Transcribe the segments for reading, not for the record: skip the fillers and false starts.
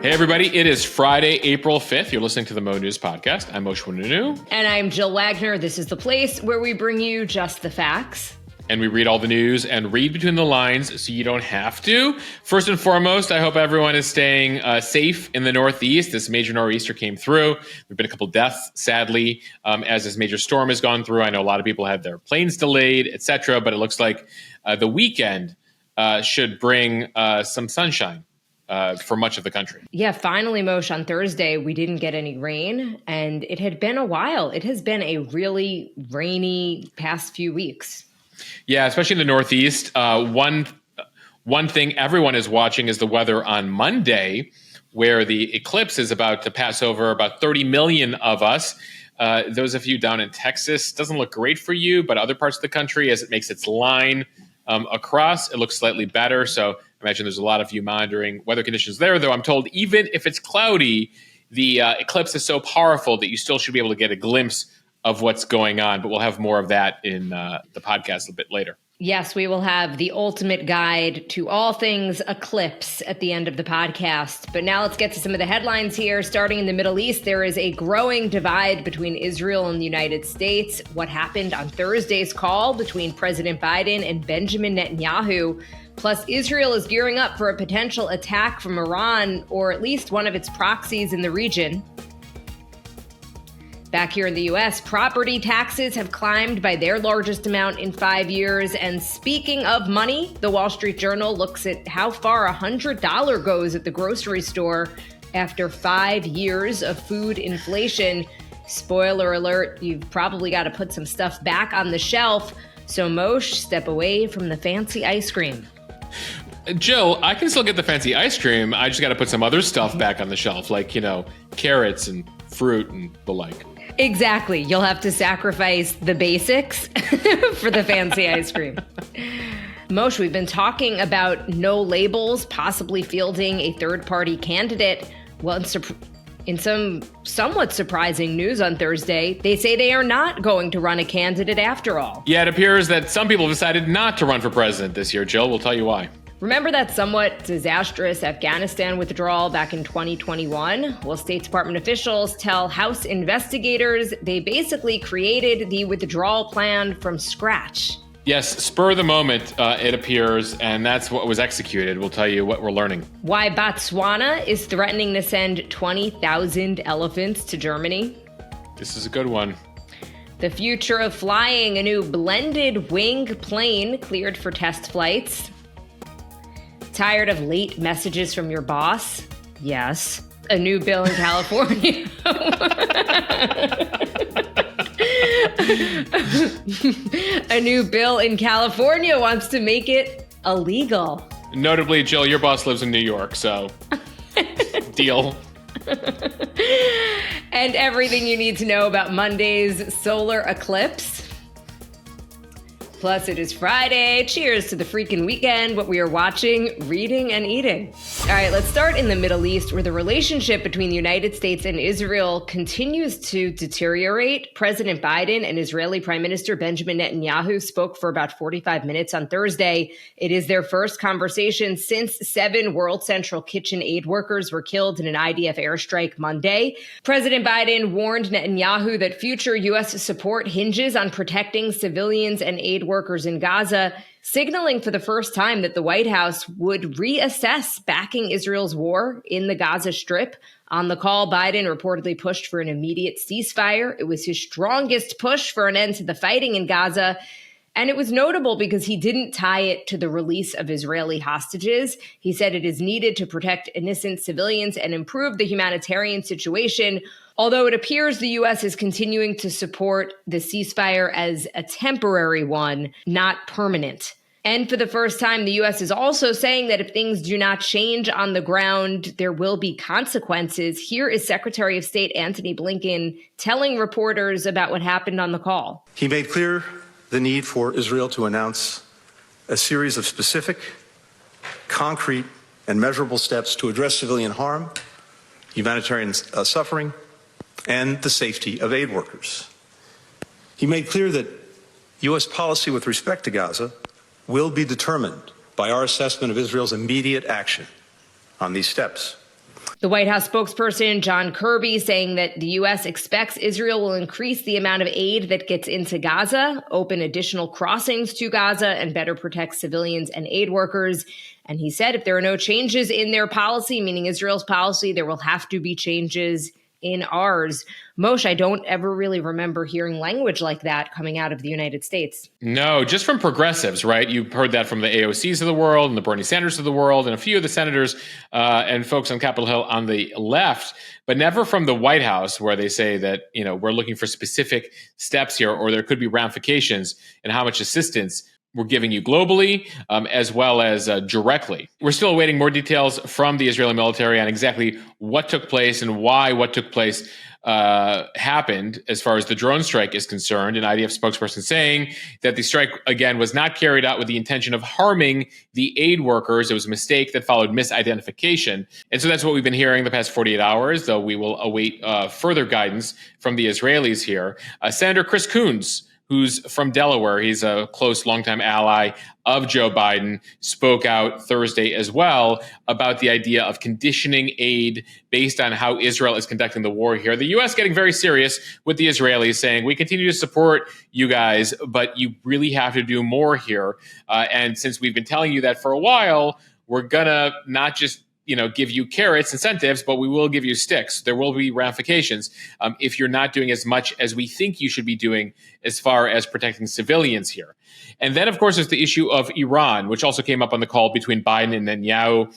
Hey, everybody. It is Friday, April 5th. You're listening to the Mo News podcast. I'm mo.news. And I'm Jill Wagner. This is the place where we bring you just the facts. And we read all the news and read between the lines so you don't have to. First and foremost, I hope everyone is staying safe in the Northeast. This major nor'easter came through. There have been a couple deaths, sadly, as this major storm has gone through. I know a lot of people had their planes delayed, etc. But it looks like the weekend should bring some sunshine for much of the country. Yeah, finally, Moshe, on Thursday, we didn't get any rain, and it had been a while. It has been a really rainy past few weeks. Yeah, especially in the Northeast. One thing everyone is watching is the weather on Monday, where the eclipse is about to pass over about 30 million of us. Those of you down in Texas, doesn't look great for you, but other parts of the country, as it makes its line across, it looks slightly better. So I imagine there's a lot of you monitoring weather conditions there, though I'm told even if it's cloudy, the eclipse is so powerful that you still should be able to get a glimpse of what's going on. But we'll have more of that in the podcast a bit later. Yes, we will have the ultimate guide to all things Eclipse at the end of the podcast. But now let's get to some of the headlines here. Starting in the Middle East, there is a growing divide between Israel and the United States. What happened on Thursday's call between President Biden and Benjamin Netanyahu. Plus, Israel is gearing up for a potential attack from Iran, or at least one of its proxies in the region. Back here in the U.S., property taxes have climbed by their largest amount in 5 years. And speaking of money, the Wall Street Journal looks at how far $100 goes at the grocery store after 5 years of food inflation. Spoiler alert, you've probably got to put some stuff back on the shelf. So Moshe, step away from the fancy ice cream. Jill, I can still get the fancy ice cream. I just got to put some other stuff back on the shelf, like, carrots and fruit and the like. Exactly. You'll have to sacrifice the basics for the fancy ice cream. Moshe, we've been talking about no labels, possibly fielding a third-party candidate. Well, in some somewhat surprising news on Thursday, they say they are not going to run a candidate after all. Yeah, it appears that some people have decided not to run for president this year. Jill, we'll tell you why. Remember that somewhat disastrous Afghanistan withdrawal back in 2021? Well, State Department officials tell House investigators they basically created the withdrawal plan from scratch. Yes, spur of the moment, it appears, and that's what was executed. We'll tell you what we're learning. Why Botswana is threatening to send 20,000 elephants to Germany. This is a good one. The future of flying, a new blended wing plane cleared for test flights. Tired of late messages from your boss? Yes. A new bill in California. A new bill in California wants to make it illegal. Notably, Jill, your boss lives in New York, so deal. And everything you need to know about Monday's solar eclipse. Plus, it is Friday. Cheers to the freaking weekend, what we are watching, reading, and eating. All right, let's start in the Middle East, where the relationship between the United States and Israel continues to deteriorate. President Biden and Israeli Prime Minister Benjamin Netanyahu spoke for about 45 minutes on Thursday. It is their first conversation since 7 World Central Kitchen aid workers were killed in an IDF airstrike Monday. President Biden warned Netanyahu that future U.S. support hinges on protecting civilians and aid workers in Gaza, signaling for the first time that the White House would reassess backing Israel's war in the Gaza Strip. On the call, Biden reportedly pushed for an immediate ceasefire. It was his strongest push for an end to the fighting in Gaza. And it was notable because he didn't tie it to the release of Israeli hostages. He said it is needed to protect innocent civilians and improve the humanitarian situation, although it appears the U.S. is continuing to support the ceasefire as a temporary one, not permanent. And for the first time, the U.S. is also saying that if things do not change on the ground, there will be consequences. Here is Secretary of State Antony Blinken telling reporters about what happened on the call. He made clear the need for Israel to announce a series of specific, concrete, and measurable steps to address civilian harm, humanitarian suffering, and the safety of aid workers. He made clear that U.S. policy with respect to Gaza will be determined by our assessment of Israel's immediate action on these steps. The White House spokesperson John Kirby saying that the U.S. expects Israel will increase the amount of aid that gets into Gaza, open additional crossings to Gaza, and better protect civilians and aid workers. And he said if there are no changes in their policy, meaning Israel's policy, there will have to be changes in ours. Moshe, I don't ever really remember hearing language like that coming out of the United States. No, just from progressives, right? You've heard that from the AOCs of the world and the Bernie Sanders of the world and a few of the senators and folks on Capitol Hill on the left, but never from the White House, where they say that, we're looking for specific steps here, or there could be ramifications in how much assistance we're giving you globally, as well as directly. We're still awaiting more details from the Israeli military on exactly what took place and why what took place happened as far as the drone strike is concerned. An IDF spokesperson saying that the strike, again, was not carried out with the intention of harming the aid workers. It was a mistake that followed misidentification. And so that's what we've been hearing the past 48 hours, though we will await further guidance from the Israelis here. Senator Chris Coons, who's from Delaware, he's a close longtime ally of Joe Biden, spoke out Thursday as well about the idea of conditioning aid based on how Israel is conducting the war here. The U.S. getting very serious with the Israelis, saying, we continue to support you guys, but you really have to do more here. And since we've been telling you that for a while, we're going to not just give you carrots, incentives, but we will give you sticks. There will be ramifications if you're not doing as much as we think you should be doing as far as protecting civilians here. And then, of course, there's the issue of Iran, which also came up on the call between Biden and Netanyahu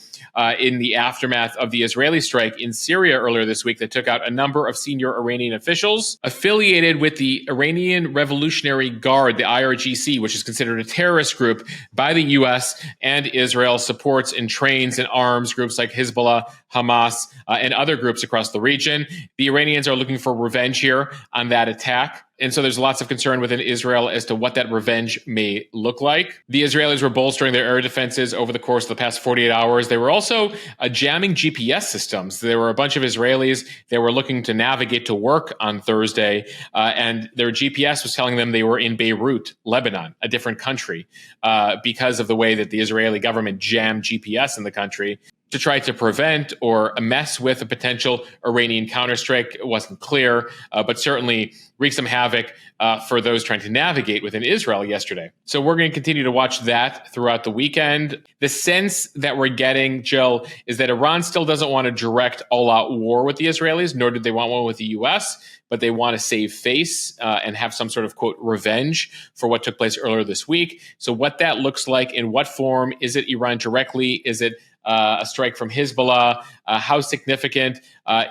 in the aftermath of the Israeli strike in Syria earlier this week that took out a number of senior Iranian officials affiliated with the Iranian Revolutionary Guard, the IRGC, which is considered a terrorist group by the U.S. and Israel, supports and trains and arms groups like Hezbollah, Hamas, and other groups across the region. The Iranians are looking for revenge here on that attack. And so there's lots of concern within Israel as to what that revenge may look like. The Israelis were bolstering their air defenses over the course of the past 48 hours. They were also jamming GPS systems. There were a bunch of Israelis that were looking to navigate to work on Thursday, and their GPS was telling them they were in Beirut, Lebanon, a different country, because of the way that the Israeli government jammed GPS in the country to try to prevent or mess with a potential Iranian counterstrike. It wasn't clear, but certainly wreaked some havoc for those trying to navigate within Israel yesterday. So we're going to continue to watch that throughout the weekend. The sense that we're getting, Jill, is that Iran still doesn't want a direct all-out war with the Israelis, nor did they want one with the U.S., but they want to save face and have some sort of, quote, revenge for what took place earlier this week. So what that looks like, in what form, is it Iran directly? Is it a strike from Hezbollah? How significant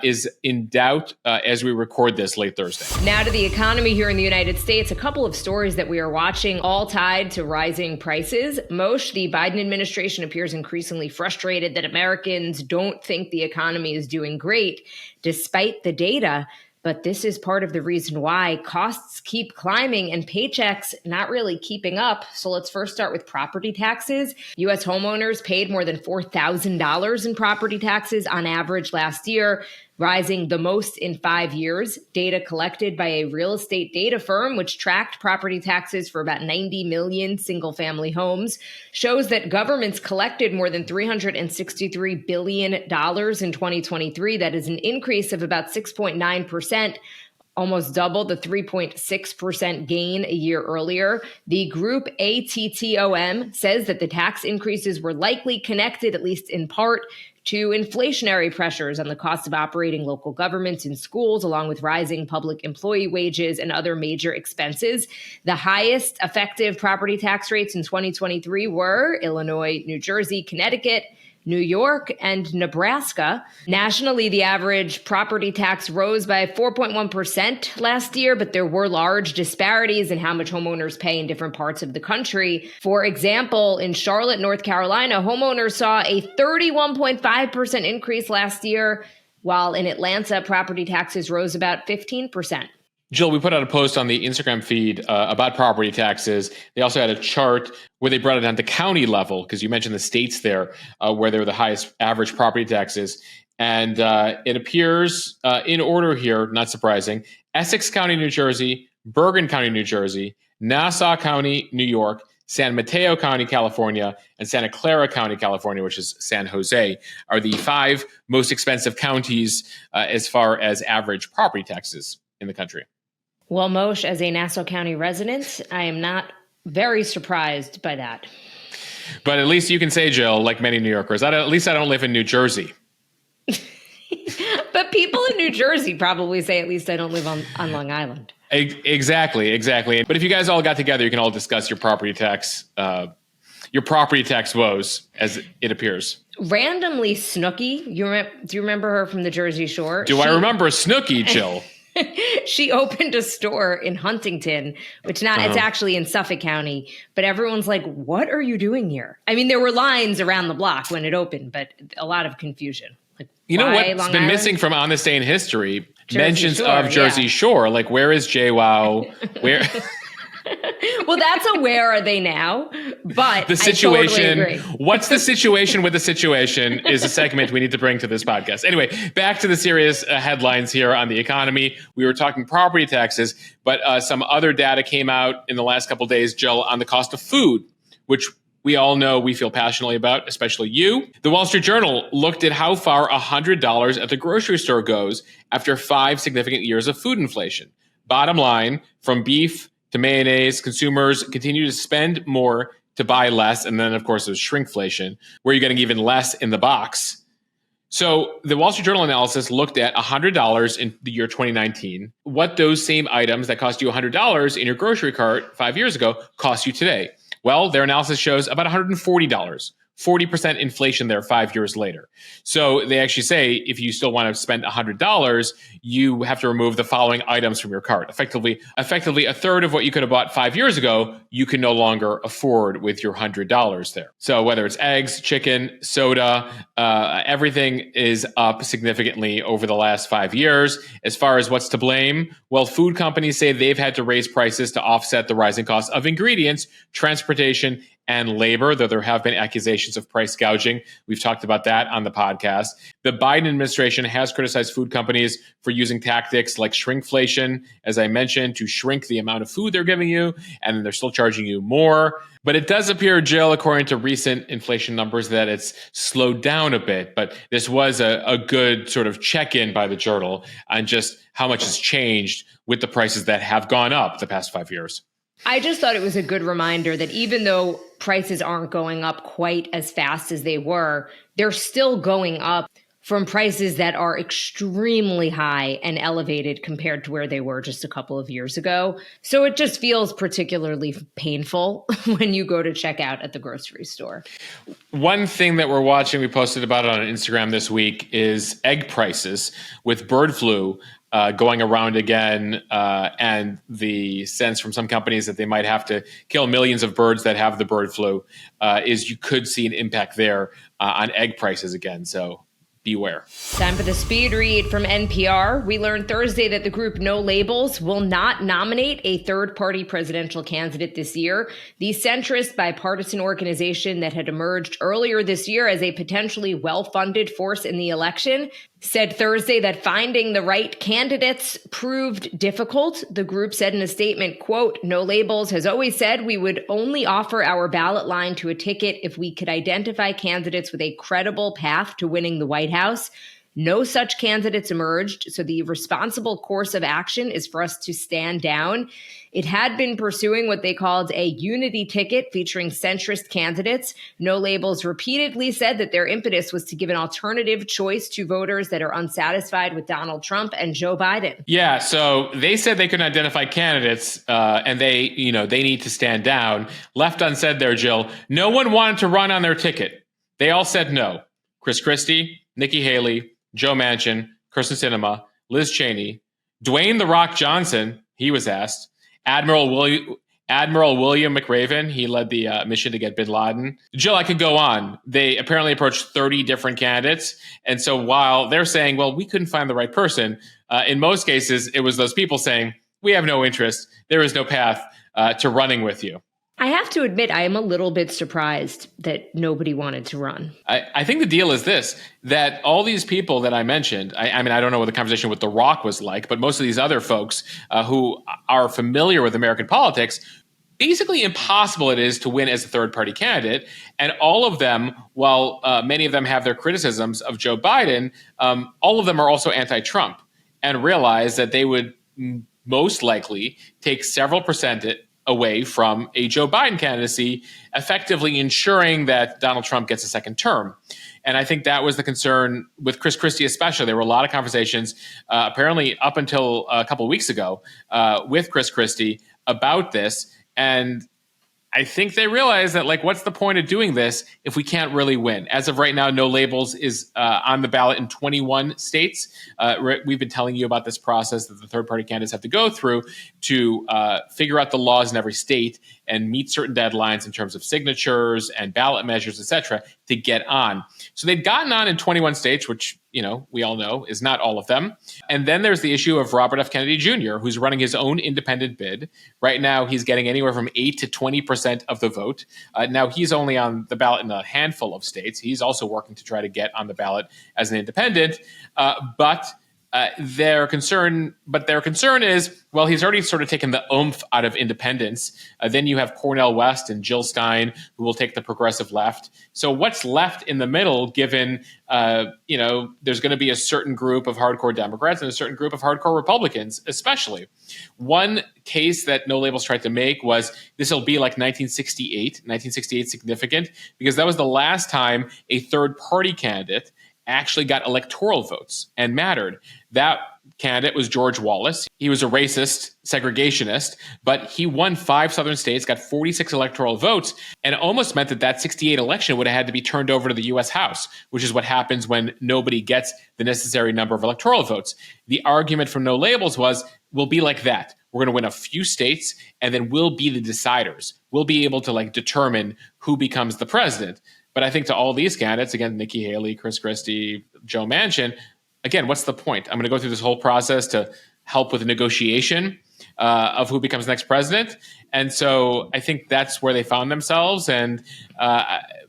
is in doubt as we record this late Thursday. Now to the economy here in the United States. A couple of stories that we are watching, all tied to rising prices. Moshe, the Biden administration appears increasingly frustrated that Americans don't think the economy is doing great, despite the data. But this is part of the reason why costs keep climbing and paychecks not really keeping up. So let's first start with property taxes. U.S. homeowners paid more than $4,000 in property taxes on average last year, rising the most in 5 years. Data collected by a real estate data firm, which tracked property taxes for about 90 million single-family homes, shows that governments collected more than $363 billion in 2023. That is an increase of about 6.9%. Almost double the 3.6% gain a year earlier. The group ATTOM says that the tax increases were likely connected, at least in part, to inflationary pressures on the cost of operating local governments and schools, along with rising public employee wages and other major expenses. The highest effective property tax rates in 2023 were Illinois, New Jersey, Connecticut, New York, and Nebraska. Nationally, the average property tax rose by 4.1% last year, but there were large disparities in how much homeowners pay in different parts of the country. For example, in Charlotte, North Carolina, homeowners saw a 31.5% increase last year, while in Atlanta, property taxes rose about 15%. Jill, we put out a post on the Instagram feed about property taxes. They also had a chart where they brought it down to county level, because you mentioned the states there where they're the highest average property taxes. And it appears in order here, not surprising, Essex County, New Jersey, Bergen County, New Jersey, Nassau County, New York, San Mateo County, California, and Santa Clara County, California, which is San Jose, are the 5 most expensive counties as far as average property taxes in the country. Well, Moshe, as a Nassau County resident, I am not very surprised by that. But at least you can say, Jill, like many New Yorkers, at least I don't live in New Jersey. But people in New Jersey probably say, at least I don't live on Long Island. Exactly. But if you guys all got together, you can all discuss your property tax woes, as it appears. Randomly, Snooki, do you remember her from the Jersey Shore? I remember Snooki, Jill? She opened a store in Huntington, which it's actually in Suffolk County, but everyone's like, what are you doing here? I mean, there were lines around the block when it opened, but a lot of confusion. Like, you know what's been missing from On This Day in History? Mentions of Jersey Shore. Like, where is JWoww? Where? Well, that's a where are they now? But the situation. I totally agree. What's the situation with the situation is a segment we need to bring to this podcast. Anyway, back to the serious headlines here on the economy. We were talking property taxes, but some other data came out in the last couple of days, Jill, on the cost of food, which we all know we feel passionately about, especially you. The Wall Street Journal looked at how far $100 at the grocery store goes after 5 significant years of food inflation. Bottom line, from beef to mayonnaise, consumers continue to spend more to buy less. And then, of course, there's shrinkflation, where you're getting even less in the box. So the Wall Street Journal analysis looked at $100 in the year 2019, what those same items that cost you $100 in your grocery cart 5 years ago cost you today. Well, their analysis shows about $140, 40% inflation there 5 years later. So they actually say if you still want to spend $100, you have to remove the following items from your cart. Effectively, a third of what you could have bought 5 years ago, you can no longer afford with your $100 there. So whether it's eggs, chicken, soda, everything is up significantly over the last 5 years. As far as what's to blame, well, food companies say they've had to raise prices to offset the rising costs of ingredients, transportation, and labor, though there have been accusations of price gouging. We've talked about that on the podcast. The Biden administration has criticized food companies for using tactics like shrinkflation, as I mentioned, to shrink the amount of food they're giving you, and then they're still charging you more. But it does appear, Jill, according to recent inflation numbers, that it's slowed down a bit. But this was a good sort of check-in by the Journal on just how much has changed with the prices that have gone up the past 5 years. I just thought it was a good reminder that even though prices aren't going up quite as fast as they were, they're still going up from prices that are extremely high and elevated compared to where they were just a couple of years ago. So it just feels particularly painful when you go to check out at the grocery store. One thing that we're watching, we posted about it on Instagram this week, is egg prices with bird flu going around again, and the sense from some companies that they might have to kill millions of birds that have the bird flu, is you could see an impact there on egg prices again. So beware. Time for the speed read from NPR. We learned Thursday that the group No Labels will not nominate a third-party presidential candidate this year. The centrist bipartisan organization that had emerged earlier this year as a potentially well-funded force in the election said Thursday that finding the right candidates proved difficult. The group said in a statement, quote, No Labels has always said we would only offer our ballot line to a ticket if we could identify candidates with a credible path to winning the White House. No such candidates emerged, so the responsible course of action is for us to stand down. It had been pursuing what they called a unity ticket featuring centrist candidates. No Labels repeatedly said that their impetus was to give an alternative choice to voters that are unsatisfied with Donald Trump and Joe Biden. Yeah, so they said they couldn't identify candidates, and they need to stand down. Left unsaid there, Jill. No one wanted to run on their ticket. They all said no. Chris Christie, Nikki Haley, Joe Manchin, Kirsten Sinema, Liz Cheney, Dwayne "The Rock" Johnson, he was asked, Admiral William McRaven, he led the mission to get bin Laden. Jill, I could go on. They apparently approached 30 different candidates. And so while they're saying, well, we couldn't find the right person, in most cases, it was those people saying, we have no interest. There is no path to running with you. I have to admit, I am a little bit surprised that nobody wanted to run. I think the deal is this, that all these people that I mentioned, I mean, I don't know what the conversation with The Rock was like, but most of these other folks who are familiar with American politics, basically impossible it is to win as a third-party candidate. And all of them, while many of them have their criticisms of Joe Biden, all of them are also anti-Trump and realize that they would most likely take several percent away from a Joe Biden candidacy, effectively ensuring that Donald Trump gets a second term. And I think that was the concern with Chris Christie especially. There were a lot of conversations, apparently up until a couple of weeks ago, with Chris Christie about this. And I think they realize that, like, what's the point of doing this if we can't really win? As of right now, No Labels is on the ballot in 21 states. We've been telling you about this process that the third-party candidates have to go through to figure out the laws in every state and meet certain deadlines in terms of signatures and ballot measures, et cetera, to get on. So they'd gotten on in 21 states, which, we all know is not all of them. And then there's the issue of Robert F. Kennedy Jr., who's running his own independent bid. Right now, he's getting anywhere from 8 to 20% of the vote. Now, he's only on the ballot in a handful of states. He's also working to try to get on the ballot as an independent. But their concern is, well, he's already sort of taken the oomph out of independence. Then you have Cornel West and Jill Stein, who will take the progressive left. So what's left in the middle, given, there's going to be a certain group of hardcore Democrats and a certain group of hardcore Republicans, especially. One case that No Labels tried to make was this will be like 1968. 1968 significant because that was the last time a third-party candidate actually got electoral votes and mattered. That candidate was George Wallace. He was a racist, segregationist, but he won 5 southern states, got 46 electoral votes, and it almost meant that 68 election would have had to be turned over to the U.S. House, which is what happens when nobody gets the necessary number of electoral votes. The argument from No Labels was, we'll be like that. We're going to win a few states, and then we'll be the deciders. We'll be able to determine who becomes the president. But I think to all these candidates, again, Nikki Haley, Chris Christie, Joe Manchin, again, what's the point? I'm going to go through this whole process to help with the negotiation of who becomes next president. And so I think that's where they found themselves. And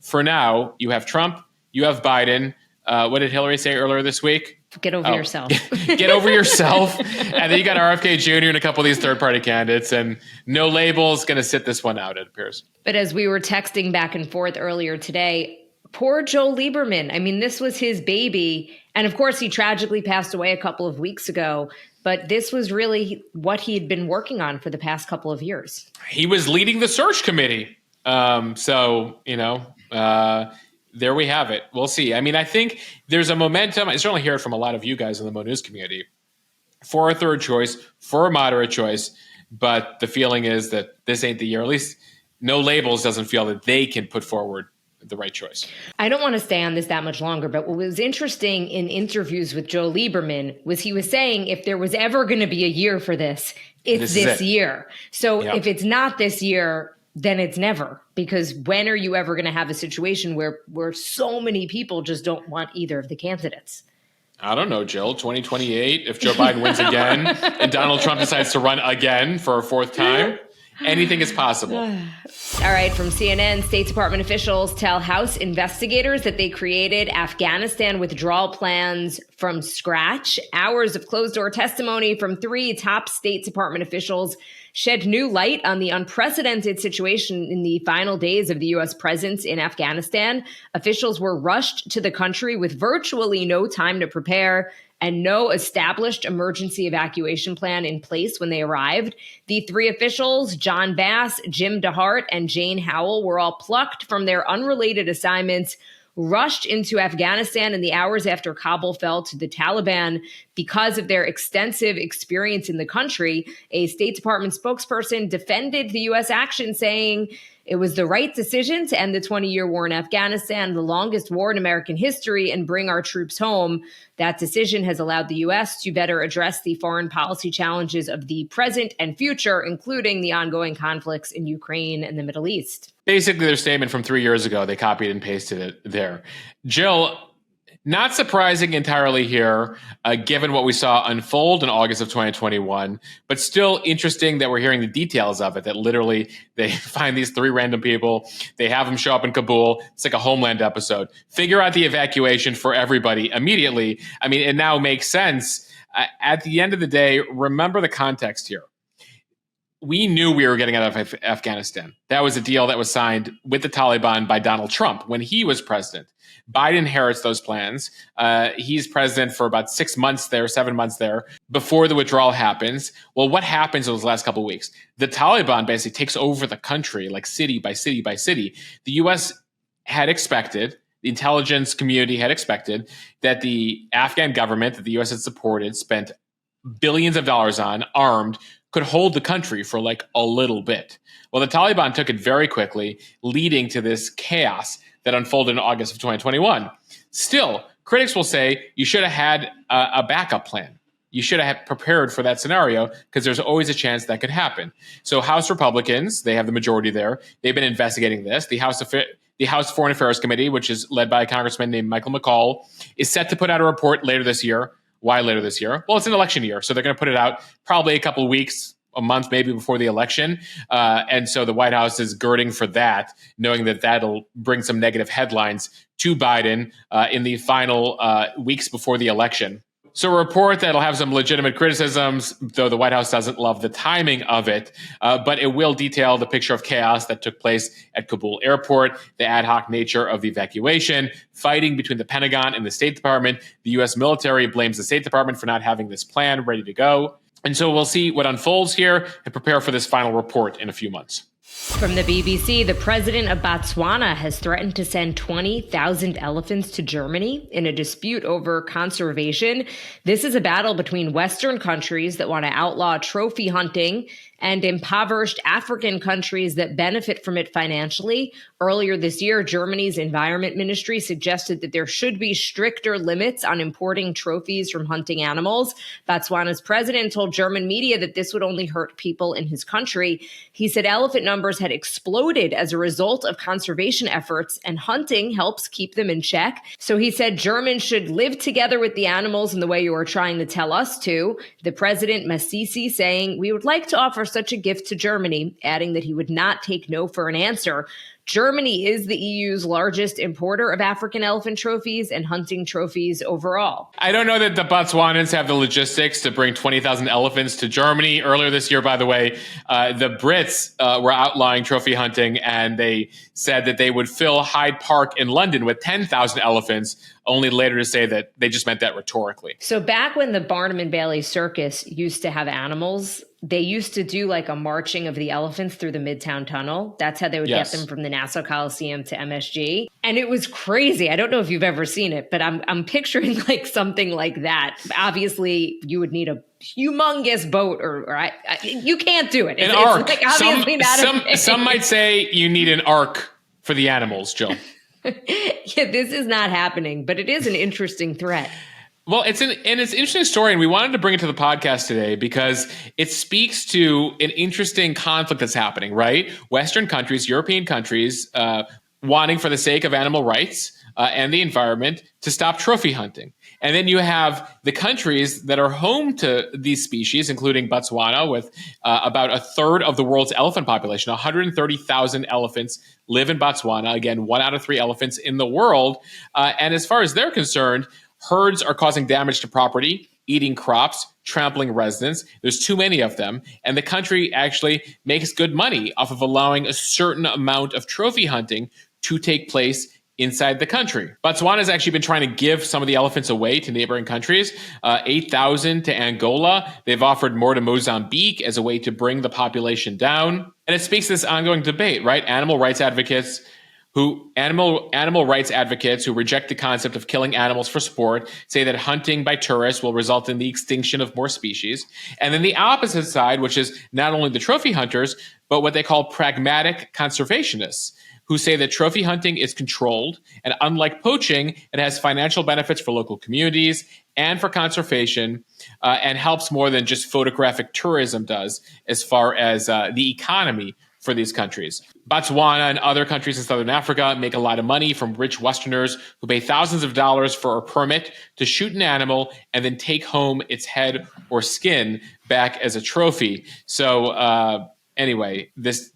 for now, you have Trump, you have Biden. What did Hillary say earlier this week? Get over yourself. Get over yourself. And then you got RFK Jr. and a couple of these third-party candidates. And No Labels going to sit this one out, it appears. But as we were texting back and forth earlier today, poor Joe Lieberman. I mean, this was his baby. And of course, he tragically passed away a couple of weeks ago. But this was really what he had been working on for the past couple of years. He was leading the search committee. There we have it. We'll see. I mean, I think there's a momentum. I certainly hear it from a lot of you guys in the Mo News community for a third choice, for a moderate choice. But the feeling is that this ain't the year. At least No Labels doesn't feel that they can put forward the right choice. I don't want to stay on this that much longer, but what was interesting in interviews with Joe Lieberman was he was saying if there was ever going to be a year for this, it's this year. So if it's not this year, then it's never, because when are you ever going to have a situation where so many people just don't want either of the candidates? I don't know, Jill, 2028, if Joe Biden wins again and Donald Trump decides to run again for a fourth time, anything is possible. All right, from CNN, State Department officials tell House investigators that they created Afghanistan withdrawal plans from scratch. Hours of closed-door testimony from 3 top State Department officials shed new light on the unprecedented situation in the final days of the U.S. presence in Afghanistan. Officials were rushed to the country with virtually no time to prepare and no established emergency evacuation plan in place when they arrived. The 3 officials, John Bass, Jim DeHart, and Jane Howell, were all plucked from their unrelated assignments, rushed into Afghanistan in the hours after Kabul fell to the Taliban because of their extensive experience in the country. A State Department spokesperson defended the U.S. action, saying it was the right decision to end the 20-year war in Afghanistan, the longest war in American history, and bring our troops home. That decision has allowed the U.S. to better address the foreign policy challenges of the present and future, including the ongoing conflicts in Ukraine and the Middle East. Basically, their statement from 3 years ago, they copied and pasted it there. Jill, not surprising entirely here, given what we saw unfold in August of 2021, but still interesting that we're hearing the details of it, that literally they find these 3 random people, they have them show up in Kabul. It's like a Homeland episode. Figure out the evacuation for everybody immediately. I mean, it now makes sense. At the end of the day, remember the context here. we knew we were getting out of Afghanistan. That was a deal that was signed with the Taliban by Donald Trump when he was president. Biden inherits those plans. He's president for about 7 months there, before the withdrawal happens. Well, what happens those last couple of weeks? The Taliban basically takes over the country, like city by city by city. The U.S. had expected, the intelligence community had expected, that the Afghan government that the U.S. had supported, spent billions of dollars on, armed, could hold the country for like a little bit. Well, the Taliban took it very quickly, leading to this chaos that unfolded in August of 2021. Still, critics will say you should have had a backup plan. You should have prepared for that scenario because there's always a chance that could happen. So House Republicans, they have the majority there. They've been investigating this. The House Foreign Affairs Committee, which is led by a congressman named Michael McCaul, is set to put out a report later this year. Why later this year? Well, it's an election year, so they're going to put it out probably a couple of weeks, a month maybe before the election. And so the White House is girding for that, knowing that that'll bring some negative headlines to Biden in the final weeks before the election. So a report that'll have some legitimate criticisms, though the White House doesn't love the timing of it, but it will detail the picture of chaos that took place at Kabul airport, the ad hoc nature of the evacuation, fighting between the Pentagon and the State Department. The U.S. military blames the State Department for not having this plan ready to go. And so we'll see what unfolds here and prepare for this final report in a few months. From the BBC, the president of Botswana has threatened to send 20,000 elephants to Germany in a dispute over conservation. This is a battle between Western countries that want to outlaw trophy hunting and impoverished African countries that benefit from it financially. Earlier this year, Germany's Environment Ministry suggested that there should be stricter limits on importing trophies from hunting animals. Botswana's president told German media that this would only hurt people in his country. He said elephant numbers had exploded as a result of conservation efforts, and hunting helps keep them in check. So he said Germans should live together with the animals in the way you are trying to tell us to. The president, Masisi, saying, "We would like to offer such a gift to Germany," adding that he would not take no for an answer. Germany is the EU's largest importer of African elephant trophies and hunting trophies overall. I don't know that the Botswanans have the logistics to bring 20,000 elephants to Germany. Earlier this year, by the way, the Brits were outlawing trophy hunting, and they said that they would fill Hyde Park in London with 10,000 elephants, only later to say that they just meant that rhetorically. So back when the Barnum and Bailey Circus used to have animals, they used to do like a marching of the elephants through the Midtown Tunnel. That's how they would get them from the Nassau Coliseum to MSG. And it was crazy. I don't know if you've ever seen it, but I'm picturing like something like that. Obviously, you would need a humongous boat, or you can't do it. An ark. Like obviously some might say you need an ark for the animals, Jill. Yeah, this is not happening, but it is an interesting threat. Well, it's an interesting story, and we wanted to bring it to the podcast today because it speaks to an interesting conflict that's happening, right? Western countries, European countries, wanting for the sake of animal rights and the environment to stop trophy hunting. And then you have the countries that are home to these species, including Botswana, with about a third of the world's elephant population. 130,000 elephants live in Botswana. Again, 1 out of 3 elephants in the world. And as far as they're concerned, herds are causing damage to property, eating crops, trampling residents. There's too many of them. And the country actually makes good money off of allowing a certain amount of trophy hunting to take place inside the country. Botswana has actually been trying to give some of the elephants away to neighboring countries, 8,000 to Angola. They've offered more to Mozambique as a way to bring the population down. And it speaks to this ongoing debate, right? Animal rights advocates who reject the concept of killing animals for sport say that hunting by tourists will result in the extinction of more species. And then the opposite side, which is not only the trophy hunters, but what they call pragmatic conservationists, who say that trophy hunting is controlled, and unlike poaching, it has financial benefits for local communities and for conservation, and helps more than just photographic tourism does as far as the economy for these countries. Botswana and other countries in Southern Africa make a lot of money from rich Westerners who pay thousands of dollars for a permit to shoot an animal and then take home its head or skin back as a trophy. So anyway, this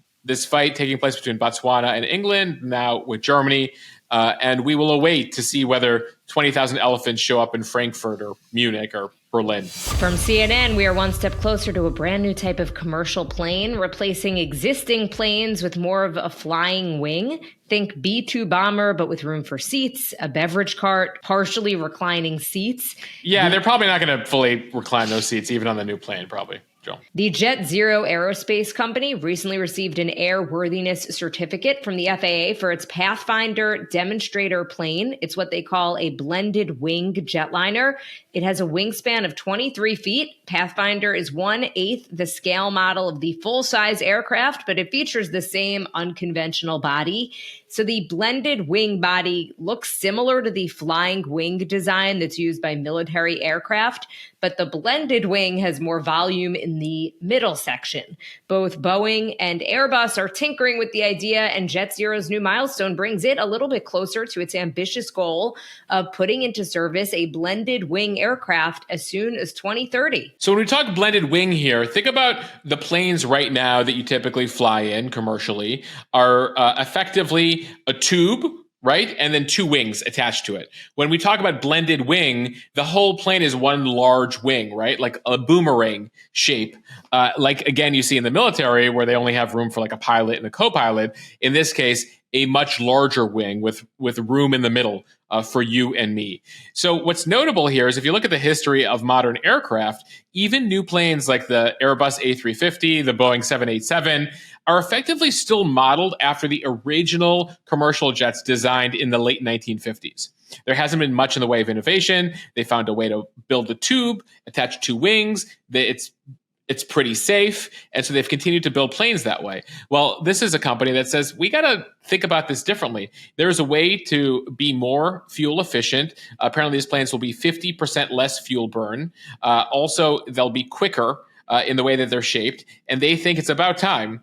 fight taking place between Botswana and England, now with Germany, and we will await to see whether 20,000 elephants show up in Frankfurt or Munich or Berlin. From CNN, we are one step closer to a brand new type of commercial plane, replacing existing planes with more of a flying wing. Think B-2 bomber, but with room for seats, a beverage cart, partially reclining seats. Yeah, they're probably not going to fully recline those seats, even on the new plane, probably. Joel. The Jet Zero Aerospace Company recently received an airworthiness certificate from the FAA for its Pathfinder demonstrator plane. It's what they call a blended wing jetliner. It has a wingspan of 23 feet. Pathfinder is 1/8 the scale model of the full-size aircraft, but it features the same unconventional body. So the blended wing body looks similar to the flying wing design that's used by military aircraft, but the blended wing has more volume in the middle section. Both Boeing and Airbus are tinkering with the idea, and Jet Zero's new milestone brings it a little bit closer to its ambitious goal of putting into service a blended wing aircraft as soon as 2030. So when we talk blended wing here, think about the planes right now that you typically fly in commercially are effectively a tube, right? And then two wings attached to it. When we talk about blended wing, the whole plane is one large wing, right? Like a boomerang shape. Like, again, you see in the military where they only have room for like a pilot and a co-pilot. In this case, a much larger wing with room in the middle for you and me. So what's notable here is if you look at the history of modern aircraft, even new planes like the Airbus A350, the Boeing 787, are effectively still modeled after the original commercial jets designed in the late 1950s. There hasn't been much in the way of innovation. They found a way to build a tube, attach two wings. It's pretty safe. And so they've continued to build planes that way. Well, this is a company that says, we got to think about this differently. There's a way to be more fuel efficient. Apparently, these planes will be 50% less fuel burn. Also, they'll be quicker in the way that they're shaped. And they think it's about time,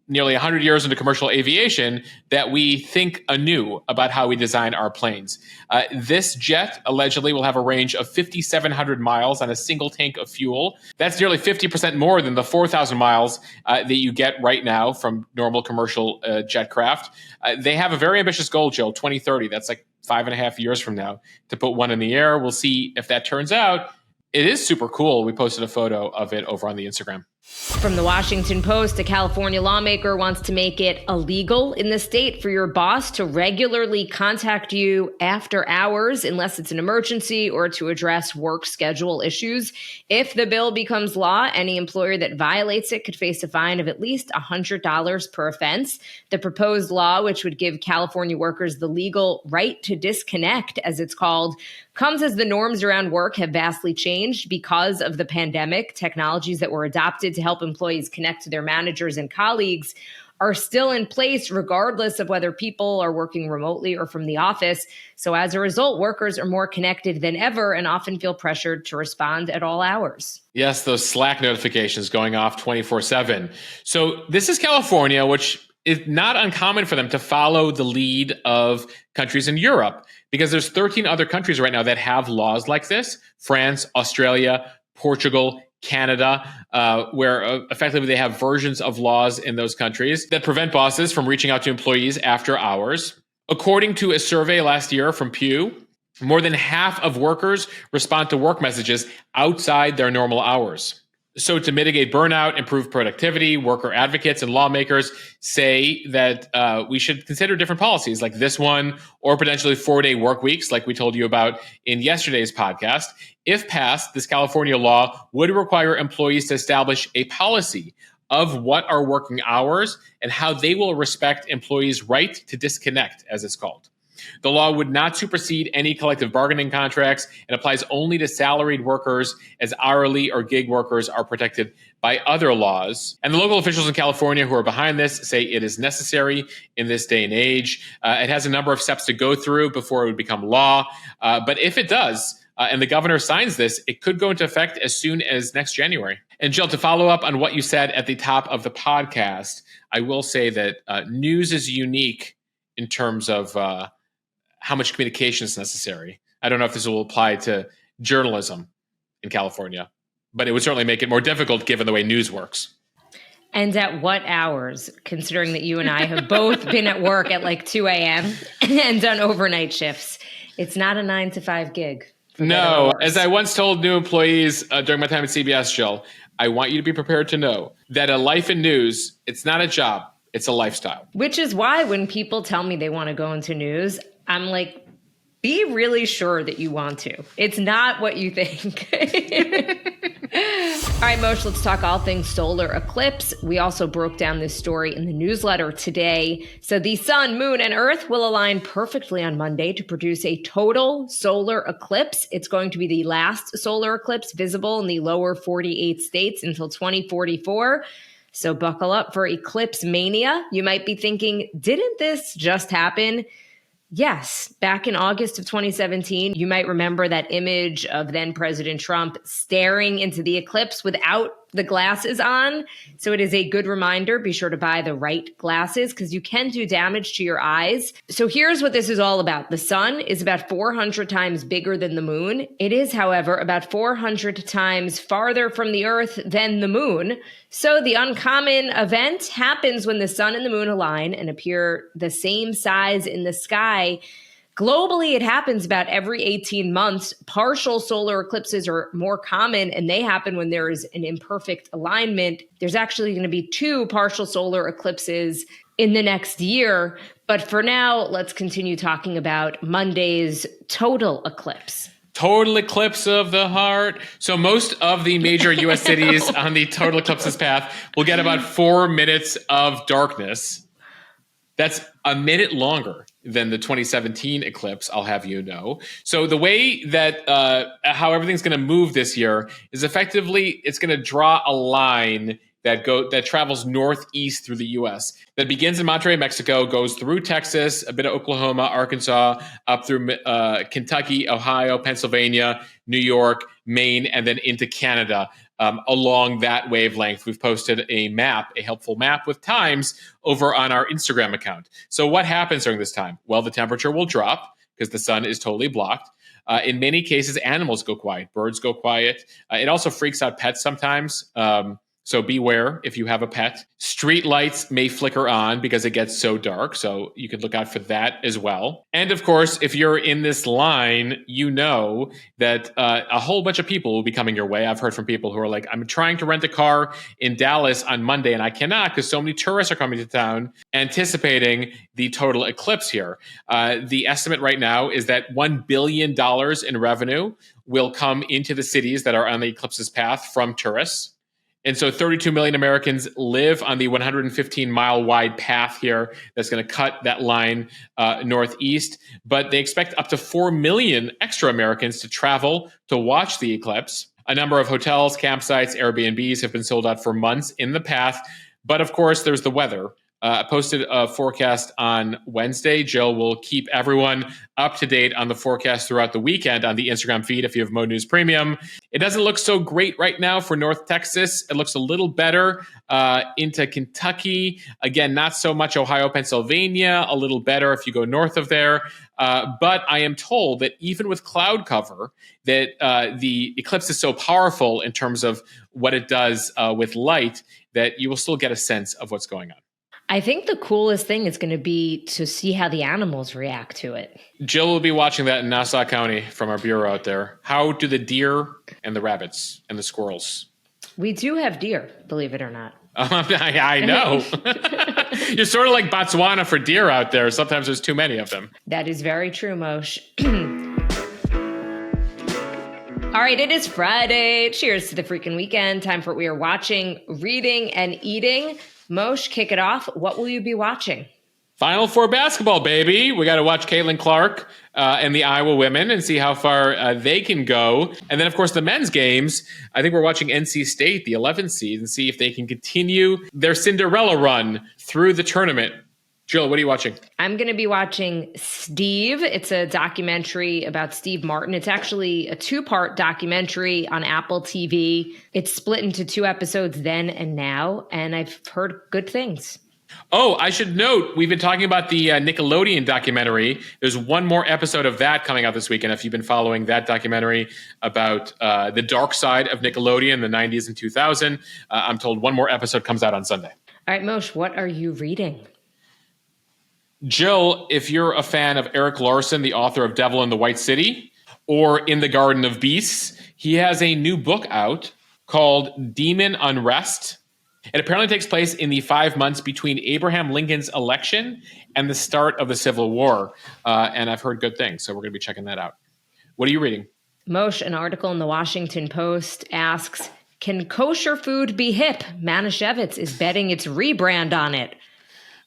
nearly 100 years into commercial aviation, that we think anew about how we design our planes. This jet allegedly will have a range of 5,700 miles on a single tank of fuel. That's nearly 50% more than the 4,000 miles that you get right now from normal commercial jet craft. They have a very ambitious goal, Jill, 2030. That's like 5.5 years from now to put one in the air. We'll see if that turns out. It is super cool. We posted a photo of it over on the Instagram. From the Washington Post, a California lawmaker wants to make it illegal in the state for your boss to regularly contact you after hours unless it's an emergency or to address work schedule issues. If the bill becomes law, any employer that violates it could face a fine of at least $100 per offense. The proposed law, which would give California workers the legal right to disconnect, as it's called, comes as the norms around work have vastly changed because of the pandemic. Technologies that were adopted to help employees connect to their managers and colleagues are still in place regardless of whether people are working remotely or from the office. So as a result, workers are more connected than ever and often feel pressured to respond at all hours. Yes, those Slack notifications going off 24/7. So this is California, which is not uncommon for them to follow the lead of countries in Europe, because there's 13 other countries right now that have laws like this: France, Australia, Portugal, Canada, where effectively they have versions of laws in those countries that prevent bosses from reaching out to employees after hours. According to a survey last year from Pew, more than half of workers respond to work messages outside their normal hours. So to mitigate burnout, improve productivity, worker advocates and lawmakers say that we should consider different policies like this one, or potentially 4-day work weeks like we told you about in yesterday's podcast. If passed, this California law would require employees to establish a policy of what are working hours and how they will respect employees' right to disconnect, as it's called. The law would not supersede any collective bargaining contracts and applies only to salaried workers, as hourly or gig workers are protected by other laws. And the local officials in California who are behind this say it is necessary in this day and age. It has a number of steps to go through before it would become law. But if it does, and the governor signs this, it could go into effect as soon as next January. And Jill, to follow up on what you said at the top of the podcast, I will say that news is unique in terms of how much communication is necessary. I don't know if this will apply to journalism in California, but it would certainly make it more difficult given the way news works. And at what hours, considering that you and I have both been at work at like 2 a.m. and done overnight shifts? It's not a 9 to 5 gig. No, as I once told new employees during my time at CBS, Jill, I want you to be prepared to know that a life in news, it's not a job, it's a lifestyle. Which is why when people tell me they want to go into news, I'm like, be really sure that you want to. It's not what you think. All right, Moshe, let's talk all things solar eclipse. We also broke down this story in the newsletter today. So the sun, moon, and earth will align perfectly on Monday to produce a total solar eclipse. It's going to be the last solar eclipse visible in the lower 48 states until 2044. So buckle up for eclipse mania. You might be thinking, didn't this just happen? Yes, back in August of 2017, you might remember that image of then President Trump staring into the eclipse without the glasses on. So it is a good reminder. Be sure to buy the right glasses because you can do damage to your eyes. So here's what this is all about. The sun is about 400 times bigger than the moon. It is, however, about 400 times farther from the earth than the moon. So the uncommon event happens when the sun and the moon align and appear the same size in the sky. Globally, it happens about every 18 months. Partial solar eclipses are more common, and they happen when there is an imperfect alignment. There's actually going to be 2 partial solar eclipses in the next year. But for now, let's continue talking about Monday's total eclipse. Total eclipse of the heart. So most of the major U.S. cities on the total eclipse's path will get about 4 minutes of darkness. That's a minute longer than the 2017 eclipse, I'll have you know. So the way that how everything's going to move this year is effectively it's going to draw a line that travels northeast through the U.S. that begins in Monterrey, Mexico, goes through Texas, a bit of Oklahoma, Arkansas, up through Kentucky, Ohio, Pennsylvania, New York, Maine, and then into Canada. Along that wavelength, we've posted a helpful map with times over on our Instagram account. So what happens during this time? Well, the temperature will drop because the sun is totally blocked. In many cases, animals go quiet. Birds go quiet. It also freaks out pets sometimes. So beware if you have a pet. Street lights may flicker on because it gets so dark. So you can look out for that as well. And of course, if you're in this line, you know that a whole bunch of people will be coming your way. I've heard from people who are like, I'm trying to rent a car in Dallas on Monday and I cannot because so many tourists are coming to town anticipating the total eclipse here. The estimate right now is that $1 billion in revenue will come into the cities that are on the eclipse's path from tourists. And so 32 million Americans live on the 115-mile wide path here that's going to cut that line northeast. But they expect up to 4 million extra Americans to travel to watch the eclipse. A number of hotels, campsites, Airbnbs have been sold out for months in the path. But of course, there's the weather. I posted a forecast on Wednesday. Jill will keep everyone up to date on the forecast throughout the weekend on the Instagram feed if you have Mo News Premium. It doesn't look so great right now for North Texas. It looks a little better into Kentucky. Again, not so much Ohio, Pennsylvania. A little better if you go north of there. But I am told that even with cloud cover, that the eclipse is so powerful in terms of what it does with light that you will still get a sense of what's going on. I think the coolest thing is going to be to see how the animals react to it. Jill will be watching that in Nassau County from our bureau out there. How do the deer and the rabbits and the squirrels? We do have deer, believe it or not. I know. You're sort of like Botswana for deer out there. Sometimes there's too many of them. That is very true, Moshe. All right, it is Friday. Cheers to the freaking weekend. Time for what we are watching, reading, and eating. Moshe, kick it off. What will you be watching? Final Four basketball, baby. We got to watch Caitlin Clark and the Iowa women and see how far they can go. And then, of course, the men's games. I think we're watching NC State, the 11th seed, and see if they can continue their Cinderella run through the tournament. Jill, what are you watching? I'm going to be watching Steve. It's a documentary about Steve Martin. It's actually a 2-part documentary on Apple TV. It's split into 2 episodes, then and now, and I've heard good things. Oh, I should note, we've been talking about the Nickelodeon documentary. There's one more episode of that coming out this weekend. If you've been following that documentary about the dark side of Nickelodeon, the 90s and 2000, I'm told one more episode comes out on Sunday. All right, Moshe, what are you reading? Jill, if you're a fan of Eric Larson, the author of Devil in the White City, or In the Garden of Beasts. He has a new book out called Demon Unrest. It apparently takes place in the 5 months between Abraham Lincoln's election and the start of the Civil War. And I've heard good things, so we're going to be checking that out. What are you reading? Moshe, an article in the Washington Post asks, can kosher food be hip? Manischewitz is betting its rebrand on it.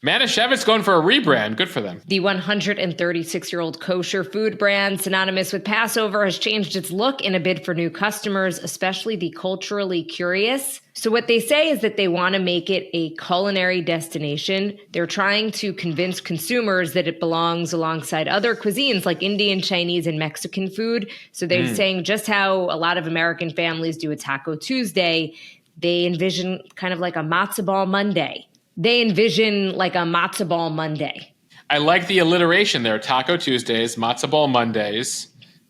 Manischewitz going for a rebrand. Good for them. The 136-year-old kosher food brand, synonymous with Passover, has changed its look in a bid for new customers, especially the culturally curious. So what they say is that they want to make it a culinary destination. They're trying to convince consumers that it belongs alongside other cuisines like Indian, Chinese, and Mexican food. So they're saying just how a lot of American families do a Taco Tuesday, they envision kind of like a matzo ball Monday. I like the alliteration there. Taco Tuesdays, matzo ball Mondays.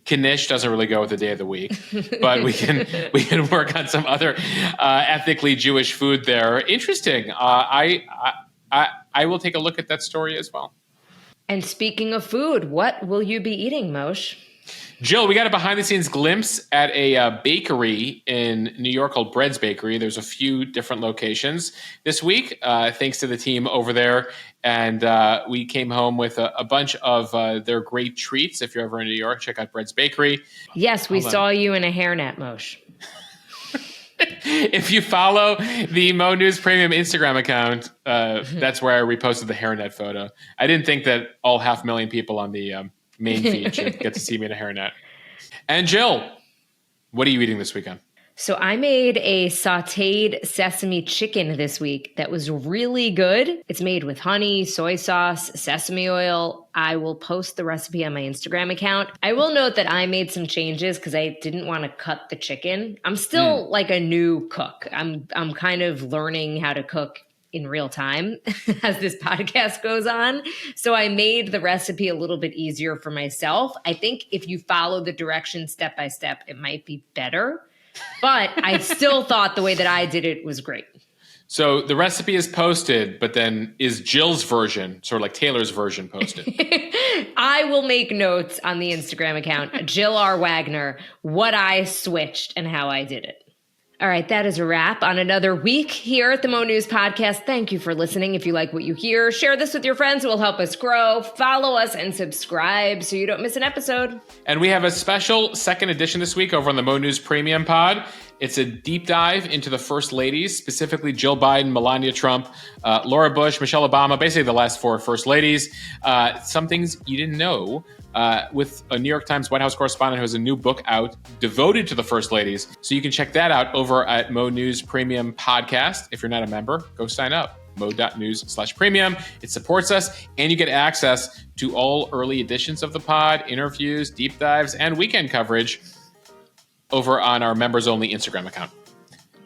Knish doesn't really go with the day of the week, but we can work on some other ethnically Jewish food there. Interesting. I will take a look at that story as well. And speaking of food, what will you be eating, Moshe? Jill, we got a behind-the-scenes glimpse at a bakery in New York called Bread's Bakery. There's a few different locations this week, thanks to the team over there. And we came home with a bunch of their great treats. If you're ever in New York, check out Bread's Bakery. Yes, we saw you in a hairnet, Moshe. If you follow the Mo News Premium Instagram account, that's where I reposted the hairnet photo. I didn't think that all 500,000 people on the main feed should get to see me in a hairnet. And Jill, what are you eating this weekend? So I made a sauteed sesame chicken this week that was really good. It's made with honey, soy sauce, sesame oil. I will post the recipe on my Instagram account. I will note that I made some changes because I didn't want to cut the chicken. I'm still like a new cook. I'm kind of learning how to cook in real time as this podcast goes on. So I made the recipe a little bit easier for myself. I think if you follow the directions step by step, it might be better. But I still thought the way that I did it was great. So the recipe is posted, but then is Jill's version, sort of like Taylor's version, posted? I will make notes on the Instagram account, Jill R. Wagner, what I switched and how I did it. All right, that is a wrap on another week here at the Mo News Podcast. Thank you for listening. If you like what you hear, share this with your friends. It will help us grow. Follow us and subscribe so you don't miss an episode. And we have a special second edition this week over on the Mo News Premium Pod. It's a deep dive into the First Ladies, specifically Jill Biden, Melania Trump, Laura Bush, Michelle Obama, basically the last 4 First Ladies. Some things you didn't know. With a New York Times White House correspondent who has a new book out devoted to the First Ladies. So you can check that out over at Mo News Premium Podcast. If you're not a member, go sign up. mo.news/premium. It supports us, and you get access to all early editions of the pod, interviews, deep dives, and weekend coverage over on our members-only Instagram account.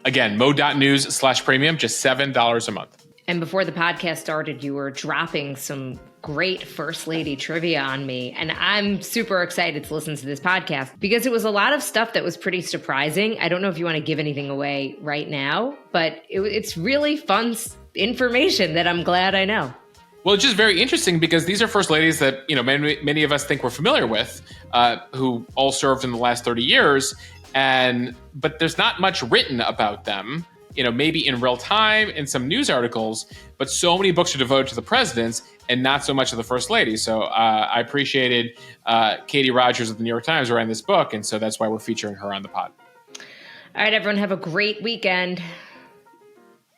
Again, mo.news/premium, just $7 a month. And before the podcast started, you were dropping some great First Lady trivia on me. And I'm super excited to listen to this podcast because it was a lot of stuff that was pretty surprising. I don't know if you want to give anything away right now, but it's really fun information that I'm glad I know. Well, it's just very interesting because these are First Ladies that, you know, many of us think we're familiar with, who all served in the last 30 years. But there's not much written about them, you know, maybe in real time in some news articles, but so many books are devoted to the presidents and not so much of the First Lady. So I appreciated Katie Rogers of the New York Times writing this book. And so that's why we're featuring her on the pod. All right, everyone, have a great weekend.